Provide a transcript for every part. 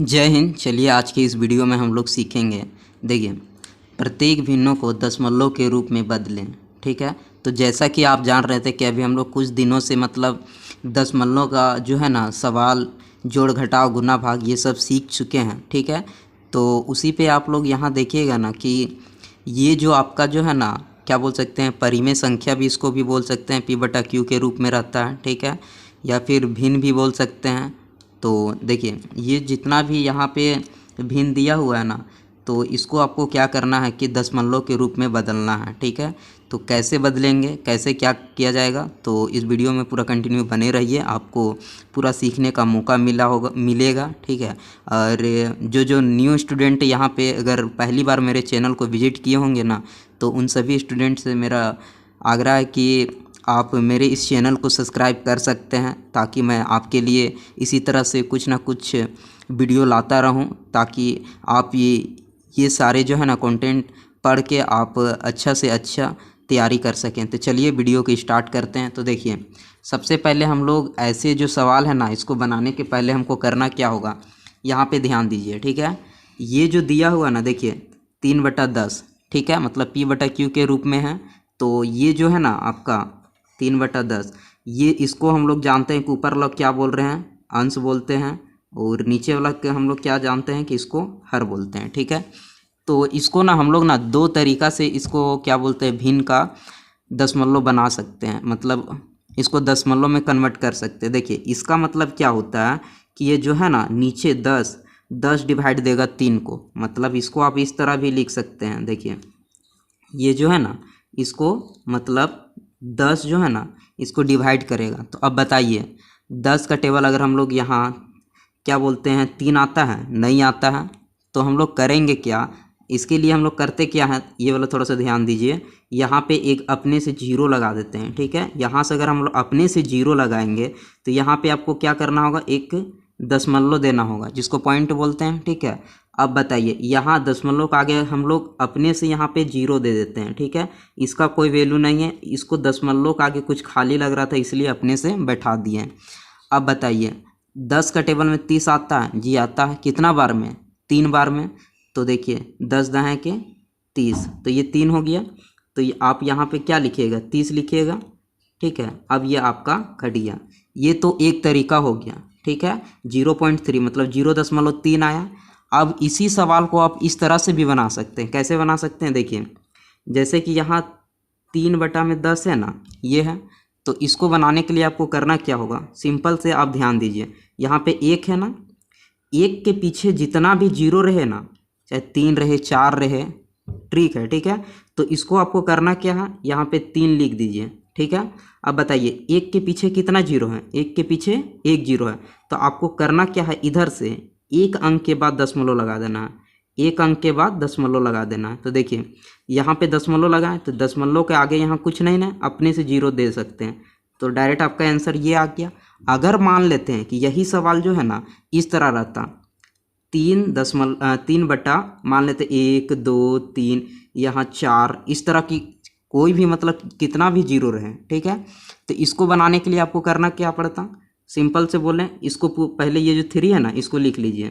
जय हिंद। चलिए आज के इस वीडियो में हम लोग सीखेंगे। देखिए, प्रत्येक भिन्नों को दशमलव के रूप में बदलें। ठीक है, तो जैसा कि आप जान रहे थे कि अभी हम लोग कुछ दिनों से दशमलव का जो है ना सवाल, जोड़ घटाव गुना भाग ये सब सीख चुके हैं। ठीक है, तो उसी पे आप लोग यहाँ देखिएगा ना कि ये जो आपका जो है ना क्या बोल सकते हैं, परिमेय संख्या भी इसको भी बोल सकते हैं, P/Q के रूप में रहता है। ठीक है, या फिर भिन्न भी बोल सकते हैं। तो देखिए, ये जितना भी यहाँ पे भिन्न दिया हुआ है ना, तो इसको आपको क्या करना है कि दशमलव के रूप में बदलना है। ठीक है, तो कैसे बदलेंगे, कैसे क्या किया जाएगा, तो इस वीडियो में पूरा कंटिन्यू बने रहिए, आपको पूरा सीखने का मौका मिलेगा। ठीक है, और जो न्यू स्टूडेंट यहाँ पे अगर पहली बार मेरे चैनल को विजिट किए होंगे ना, तो उन सभी स्टूडेंट से मेरा आग्रह है कि आप मेरे इस चैनल को सब्सक्राइब कर सकते हैं, ताकि मैं आपके लिए इसी तरह से कुछ ना कुछ वीडियो लाता रहूं, ताकि आप ये सारे जो है ना कंटेंट पढ़ के आप अच्छा से अच्छा तैयारी कर सकें। तो चलिए वीडियो को स्टार्ट करते हैं। तो देखिए, सबसे पहले हम लोग ऐसे जो सवाल है ना, इसको बनाने के पहले हमको करना क्या होगा, यहाँ पे ध्यान दीजिए। ठीक है, ये जो दिया हुआ ना, देखिए 3/10, ठीक है, मतलब P/Q के रूप में है। तो ये जो है ना आपका 3/10, ये इसको हम लोग जानते हैं कि ऊपर वाला क्या बोल रहे हैं, अंश बोलते हैं, और नीचे वाला के हम लोग क्या जानते हैं कि इसको हर बोलते हैं। ठीक है, तो इसको ना हम लोग ना दो तरीका से इसको क्या बोलते हैं, भिन्न का दशमलव बना सकते हैं, मतलब इसको दशमलव में कन्वर्ट कर सकते हैं। देखिए, इसका मतलब क्या होता है कि ये जो है ना नीचे 10 डिवाइड देगा 3 को, मतलब इसको आप इस तरह भी लिख सकते हैं। देखिए, ये जो है ना इसको मतलब 10 जो है ना इसको डिवाइड करेगा। तो अब बताइए, 10 का टेबल अगर हम लोग यहाँ क्या बोलते हैं 3 आता है, नहीं आता है, तो हम लोग करेंगे क्या, इसके लिए हम लोग करते क्या है, ये वाला थोड़ा सा ध्यान दीजिए। यहाँ पे एक अपने से जीरो लगा देते हैं। ठीक है, यहाँ से अगर हम लोग अपने से जीरो लगाएंगे तो यहाँ पे आपको क्या करना होगा, एक दशमलव देना होगा, जिसको पॉइंट बोलते हैं। ठीक है, अब बताइए, यहाँ दशमलव का आगे हम लोग अपने से यहाँ पे जीरो दे देते हैं। ठीक है, इसका कोई वैल्यू नहीं है, इसको दशमलव का आगे कुछ खाली लग रहा था इसलिए अपने से बैठा दिए। अब बताइए, 10 का टेबल में 30 आता है, जी आता है, कितना बार में, 3 बार में। तो देखिए 10 दहें के 30, तो ये 3 हो गया। तो ये आप यहाँ पे क्या लिखिएगा, 30 लिखिएगा। ठीक है, अब ये आपका कट गया। ये तो एक तरीका हो गया। ठीक है, 0.3 मतलब 0.3 आया। अब इसी सवाल को आप इस तरह से भी बना सकते हैं। कैसे बना सकते हैं, देखिए, जैसे कि यहाँ 3/10 है ना, ये है, तो इसको बनाने के लिए आपको करना क्या होगा, सिंपल से आप ध्यान दीजिए, यहाँ पे 1 है ना, 1 के पीछे जितना भी जीरो रहे ना, चाहे 3 रहे 4 रहे, ठीक है। ठीक है, तो इसको आपको करना क्या है, यहाँ पे 3 लिख दीजिए। ठीक है, अब बताइए 1 के पीछे कितना जीरो है, 1 के पीछे 1 जीरो है, तो आपको करना क्या है, इधर से एक अंक के बाद दशमलव लगा देना है, एक अंक के बाद दशमलव लगा देना है। तो देखिए यहाँ पे दशमलव लगाए, तो दशमलव के आगे यहाँ कुछ नहीं ना, अपने से जीरो दे सकते हैं, तो डायरेक्ट आपका आंसर ये आ गया। अगर मान लेते हैं कि यही सवाल जो है ना इस तरह रहता, 3 बटा मान लेते 1 2 3 यहाँ 4, इस तरह की कोई भी मतलब कितना भी जीरो रहे। ठीक है, तो इसको बनाने के लिए आपको करना क्या पड़ता, सिंपल से बोलें, इसको पहले ये जो 3 है ना इसको लिख लीजिए,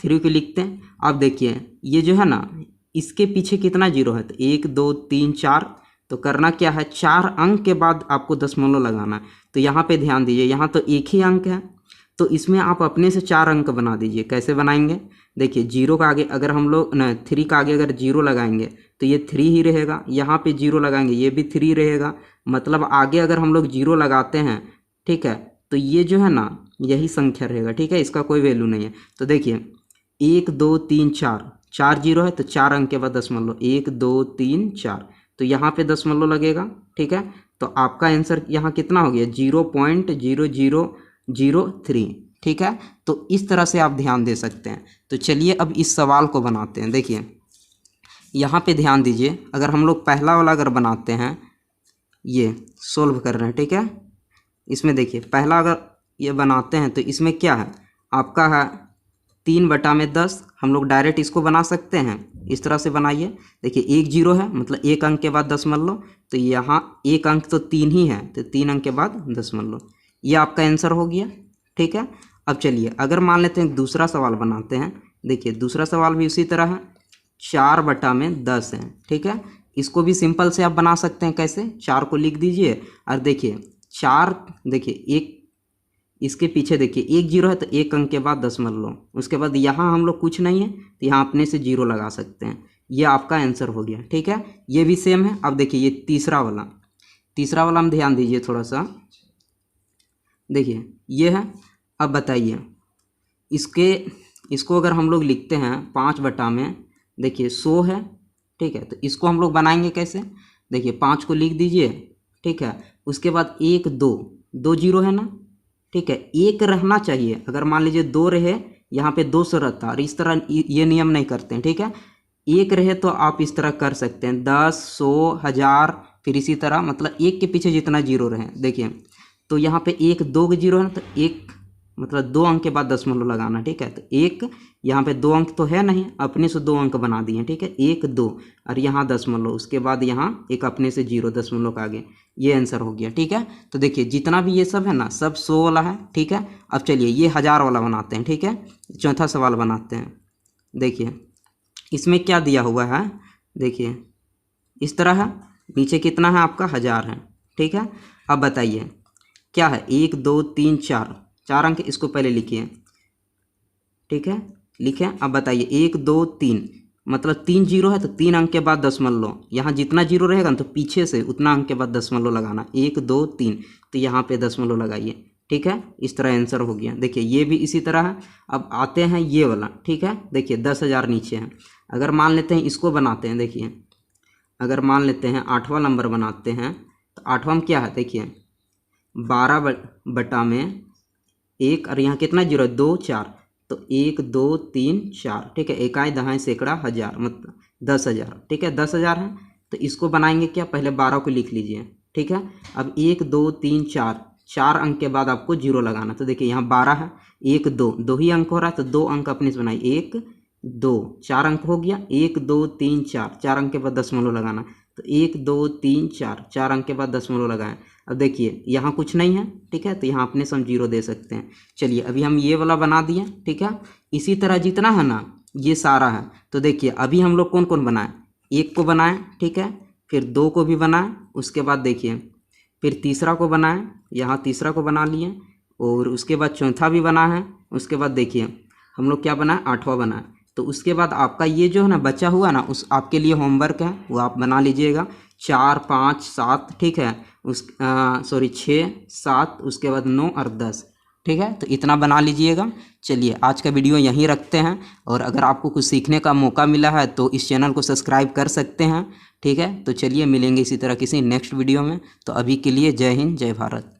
3 को लिखते हैं। अब देखिए ये जो है ना इसके पीछे कितना जीरो है, तो 1 2 3 4, तो करना क्या है, 4 अंक के बाद आपको दशमलव लगाना है। तो यहाँ पे ध्यान दीजिए, यहाँ तो एक ही अंक है, तो इसमें आप अपने से 4 अंक बना दीजिए। कैसे बनाएंगे, देखिए, जीरो का आगे अगर हम लोग न 3 का आगे अगर जीरो लगाएंगे तो ये 3 ही रहेगा, यहाँ पे जीरो लगाएंगे ये भी 3 रहेगा, मतलब आगे अगर हम लोग जीरो लगाते हैं, ठीक है, तो ये जो है ना यही संख्या रहेगा। ठीक है, इसका कोई वैल्यू नहीं है। तो देखिए 1 2 3 4, 4 जीरो है, तो 4 अंक के बाद दशमलव, 1 2 3 4, तो यहाँ पे दशमलव लगेगा। ठीक है, तो आपका आंसर यहाँ कितना हो गया, 0.0003। ठीक है, तो इस तरह से आप ध्यान दे सकते हैं। तो चलिए अब इस सवाल को बनाते हैं। देखिए यहाँ पे ध्यान दीजिए, अगर हम लोग पहला वाला अगर बनाते हैं, ये सोल्व कर रहे हैं, ठीक है, इसमें देखिए पहला अगर ये बनाते हैं तो इसमें क्या है, आपका है 3/10, हम लोग डायरेक्ट इसको बना सकते हैं, इस तरह से बनाइए। देखिए 1 जीरो है, मतलब एक अंक के बाद दशमलव, तो यहाँ एक अंक तो 3 ही है, तो 3 अंक के बाद दशमलव, ये आपका आंसर हो गया। ठीक है, अब चलिए अगर मान लेते हैं दूसरा सवाल बनाते हैं। देखिए दूसरा सवाल भी उसी तरह है, 4/10 है, ठीक है। इसको भी सिंपल से आप बना सकते हैं। कैसे? 4 को लिख दीजिए और देखिए 4, देखिए एक इसके पीछे देखिए 1 0 है तो 1 अंक के बाद दशमलव, उसके बाद यहाँ हम लोग कुछ नहीं है तो यहाँ अपने से 0 लगा सकते हैं। ये आपका आंसर हो गया, ठीक है। ये भी सेम है। अब देखिए ये तीसरा वाला हम ध्यान दीजिए थोड़ा सा। देखिए ये है। अब बताइए इसको अगर हम लोग लिखते हैं 5 में, देखिए 100 है, ठीक है। तो इसको हम लोग बनाएंगे कैसे? देखिए 5 को लिख दीजिए, ठीक है। उसके बाद 1 2 0 है ना, ठीक है। 1 रहना चाहिए। अगर मान लीजिए 2 रहे, यहाँ पे 200 रहता, और इस तरह ये नियम नहीं करते हैं, ठीक है। 1 रहे तो आप इस तरह कर सकते हैं 10 100 1000, फिर इसी तरह मतलब 1 के पीछे जितना 0 रहे। देखिए तो यहाँ पे 1 2 0 है तो 1 मतलब 2 अंक के बाद दशमलव लगाना, ठीक है। तो 1 यहाँ पे 2 अंक तो है नहीं, अपने से 2 अंक बना दिए, ठीक है। 1 2 और यहाँ दशमलव, उसके बाद यहाँ एक अपने से 0 दशमलव का आगे। ये आंसर हो गया, ठीक है। तो देखिए जितना भी ये सब है ना, सब 100 वाला है, ठीक है। अब चलिए ये 1000 वाला बनाते हैं, ठीक है। चौथा सवाल बनाते हैं। देखिए इसमें क्या दिया हुआ है, देखिए इस तरह है, नीचे कितना है आपका 1000 है, ठीक है। अब बताइए क्या है, 1 2 3 4 अंक, इसको पहले लिखिए, ठीक है। लिखें। अब बताइए 1 2 3 मतलब 3 0 है तो 3 अंक के बाद दशमलव, यहाँ जितना 0 रहेगा ना तो पीछे से उतना अंक के बाद दशमलव लगाना। 1 2 3 तो यहाँ पे दशमलव लगाइए, ठीक है। इस तरह आंसर हो गया। देखिए ये भी इसी तरह है। अब आते हैं ये वाला, ठीक है। देखिए 10,000 नीचे है। अगर मान लेते हैं इसको बनाते हैं, देखिए अगर मान लेते हैं 8वां नंबर बनाते हैं तो 8वां में क्या है, देखिए 12 में 1 और यहाँ कितना 0 है 2 4, तो 1 2 3 4, ठीक है। इकाई दहाई सैकड़ा हजार मतलब 10,000, ठीक है। 10,000 है तो इसको बनाएंगे क्या, पहले 12 को लिख लीजिए, ठीक है। अब 1 2 3 4 अंक के बाद आपको 0 लगाना। तो देखिए यहाँ 12 है, 1 2 ही अंक हो रहा है तो 2 अंक अपने से बनाइए, 1 2 4 अंक हो गया। 1 2 3 4 अंक के बाद दशमलव लगाना। तो 1 2 3 4 अंक के बाद दशमलव लगाएं। अब देखिए यहाँ कुछ नहीं है, ठीक है। तो यहाँ अपने से हम 0 दे सकते हैं। चलिए अभी हम ये वाला बना दिए, ठीक है। इसी तरह जितना है ना ये सारा है। तो देखिए अभी हम लोग कौन कौन बनाएं, 1 को बनाएं, ठीक है। फिर 2 को भी बनाएं, उसके बाद देखिए फिर तीसरा को बनाएं, यहाँ तीसरा को बना लिए, और उसके बाद चौथा भी बना है। उसके बाद देखिए हम लोग क्या बनाए, 8वां बनाए। तो उसके बाद आपका ये जो है ना बचा हुआ ना, उस आपके लिए होमवर्क है, वो आप बना लीजिएगा। 4 5 7, ठीक है। 6 7, उसके बाद 9 और 10, ठीक है। तो इतना बना लीजिएगा। चलिए आज का वीडियो यहीं रखते हैं, और अगर आपको कुछ सीखने का मौका मिला है तो इस चैनल को सब्सक्राइब कर सकते हैं, ठीक है। तो चलिए मिलेंगे इसी तरह किसी नेक्स्ट वीडियो में। तो अभी के लिए जय हिंद जय भारत।